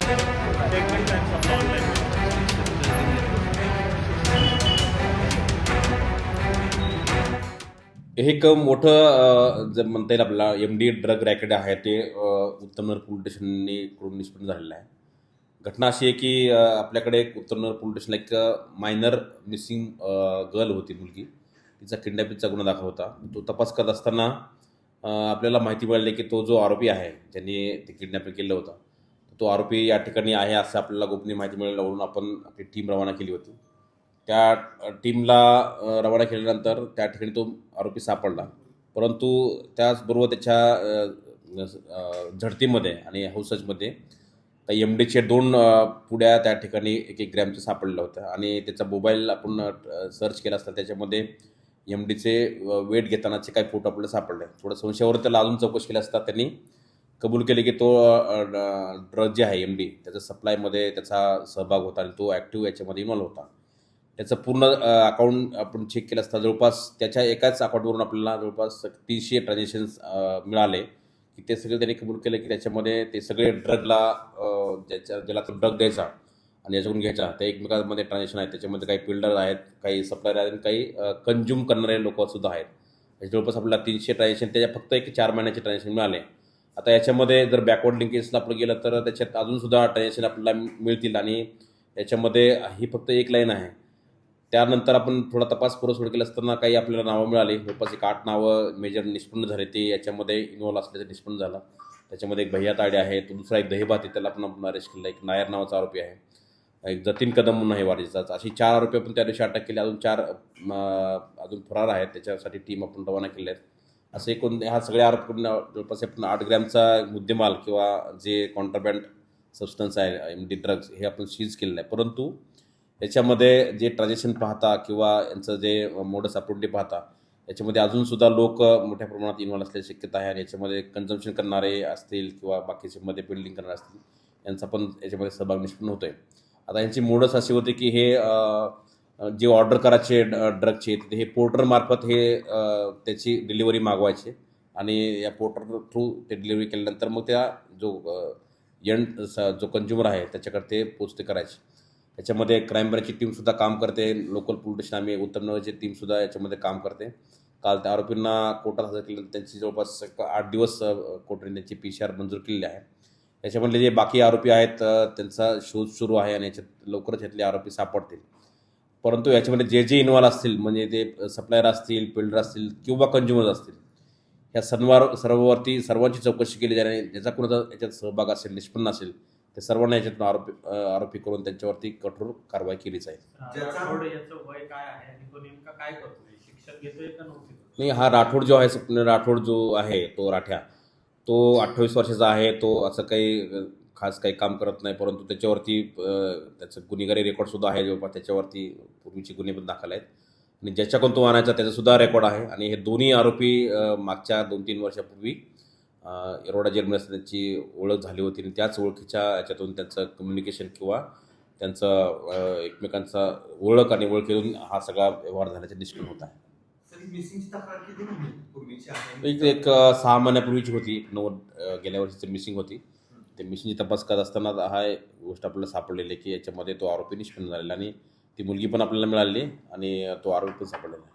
Segment and supply online. हे एक मोठं जर म्हणता येईल आपल्याला एम-डी ड्रग रॅकेट आहे ते उत्तमनगर पोलीस स्टेशनकडून निष्पन्न झालेलं आहे. घटना अशी आहे की आपल्याकडे एक उत्तमनगर पोलीस स्टेशनला एक मायनर मिसिंग गर्ल होती मुलगी. तिचा किडनॅपिंगचा गुन्हा दाखल होता. तो तपास करत असताना आपल्याला माहिती मिळाली की तो जो आरोपी आहे ज्यांनी ते किडनॅपिंग केलं होतं, तो आरोपी या ठिकाणी आहे असं आपल्याला गोपनीय माहिती मिळाल्यावरून आपण आपली टीम रवाना केली होती. त्या टीमला रवाना केल्यानंतर त्या ठिकाणी तो आरोपी सापडला. परंतु त्याचबरोबर त्याच्या झडतीमध्ये आणि हाऊससर्चमध्ये त्या एम-डीचे 2 पुड्या त्या ठिकाणी 1-1 ग्रॅमच्या सापडल्या होत्या आणि त्याचा मोबाईल आपण सर्च केला असता त्याच्यामध्ये एम-डीचे वेट घेतानाचे काही फोटो आपल्याला सापडले. थोडं संशयावर त्याला अजून चौकशी केली असता त्यांनी कबूल केले की तो ड्रग जे आहे एम-डी त्याचा सप्लायमध्ये त्याचा सहभाग होता आणि तो ॲक्टिव्ह याच्यामध्ये इन्व्हॉल्व होता. त्याचं पूर्ण अकाउंट आपण चेक केलं असता जवळपास त्याच्या एकाच अकाउंटवरून आपल्याला जवळपास 300 ट्रान्झॅक्शन्स मिळाले की ते सगळे त्यांनी कबूल केलं की त्याच्यामध्ये ते सगळे ड्रगला ज्याला तो ड्रग द्यायचा आणि याच्याकडून घ्यायचा त्या एकमेकांमध्ये ट्रान्झॅक्शन आहेत. त्याच्यामध्ये काही बिल्डर आहेत, काही सप्लायर आहेत आणि काही कन्झ्युम करणारे लोकंसुद्धा आहेत. जवळपास आपल्याला 300 ट्रान्झॅक्शन त्याच्या फक्त एक 4 महिन्याचे ट्रान्झॅक्शन मिळाले. आता याच्यामध्ये जर बॅकवर्ड लिंकेजला आपण गेलं तर त्याच्यात अजूनसुद्धा ट्रान्झॅक्शन आपल्याला मिळतील आणि याच्यामध्ये ही फक्त एक लाईन आहे. त्यानंतर आपण थोडा तपास पुरवठा केला असताना काही आपल्याला नावं मिळाली. जवळपास एक 8 नावं मेजर निष्पन्न झाले. ते याच्यामध्ये इन्व्हॉल्व असल्याचं निष्पन्न झालं. त्याच्यामध्ये एक भैया ताडे आहे, तो दुसरा एक दहिबाती त्याला पण आपण अरेस्ट केला. एक नायर नावाचा आरोपी आहे, एक जतीन कदम म्हणून आहे वारीचाच. अशी 4 आरोपी आपण त्या दिवशी अटक केली. अजून 4 अजून फरार आहेत. त्याच्यासाठी टीम आपण रवाना केल्या आहेत. असे एकूण ह्या सगळ्या आरोपींना जवळपास आपण 8 ग्रॅमचा मुद्देमाल किंवा जे कॉन्ट्राबँड सबस्टन्स आहे एम-डी ड्रग्ज हे आपण सीज केलेलं आहे. परंतु याच्यामध्ये जे ट्रान्झॅक्शन पाहता किंवा यांचं जे मोडस ऑपरेंडी पाहता याच्यामध्ये अजूनसुद्धा लोक मोठ्या प्रमाणात इन्व्हॉल्व असल्याची शक्यता आहे आणि याच्यामध्ये कन्झम्पशन करणारे असतील किंवा बाकीचे मध्ये बिल्डिंग करणारे असतील यांचा पण याच्यामध्ये सहभाग निष्पन्न होतो आहे. आता यांची मोडस अशी होती की हे जे ऑर्डर करायचे ड्रगचे ते हे पोर्टरमार्फत हे त्याची डिलिव्हरी मागवायचे आणि या पोर्टर थ्रू ते डिलिव्हरी केल्यानंतर मग त्या जो कन्झ्युमर आहे त्याच्याकडे ते पोचते करायचे. याच्यामध्ये क्राईम ब्रँचची टीमसुद्धा काम करते. लोकल पोलीस स्टेशन आम्ही उत्तमनगरची टीमसुद्धा याच्यामध्ये काम करते. काल त्या आरोपींना कोर्टात हजर केलं. त्यांची जवळपास 8 दिवस कोर्टाने त्यांची PCR मंजूर केलेली आहे. याच्यामधले जे बाकी आरोपी आहेत त्यांचा शोध सुरू आहे आणि याच्यात लवकरच यातले आरोपी सापडतील. परंतु याच्यामध्ये जे इन्व्हॉल्व असतील म्हणजे ते सप्लायर असतील, बिल्डर असतील किंवा कन्झ्युमर असतील ह्या सर्वांची चौकशी केली जाणे. ज्याचा कोणाचा याच्यात सहभाग असेल, निष्पन्न असेल ते सर्वांना याच्यातून आरोपी करून त्यांच्यावरती कठोर कारवाई केली जाईल. याचं वय काय आहे आणि तो नेमका काय करतोय? शिक्षण घेतोय का नोकरी करतोय? नाही, हा राठोड जो आहे स्वप्न राठोड जो आहे तो राठ्या तो 28 वर्षाचा आहे. तो असं काही खास काही काम करत नाही. परंतु त्याच्यावरती त्याचं गुन्हेगारी रेकॉर्डसुद्धा आहे. जवळपास त्याच्यावरती पूर्वीचे गुन्हे पण दाखल आहेत आणि ज्याच्याकडून तो आणायचा त्याचासुद्धा रेकॉर्ड आहे आणि हे दोन्ही आरोपी मागच्या 2-3 वर्षापूर्वी येरवडा जेलमध्ये असताना त्यांची ओळख झाली होती आणि त्याच ओळखीच्या याच्यातून त्यांचं कम्युनिकेशन किंवा त्यांचं एकमेकांचा ओळख आणि ओळखीतून हा सगळा व्यवहार झाल्याचे निष्पन्न होत आहे. एक 6 महिन्यापूर्वीची होती. गेल्या वर्षीची मिसिंग होती. ते मिसिंगची तपास करत असताना हा गोष्ट आपल्याला सापडलेली आहे की याच्यामध्ये तो आरोपी निष्पन्न झालेला आणि ती मुलगी पण आपल्याला मिळाली आणि तो आरोपी पण सापडलेला आहे.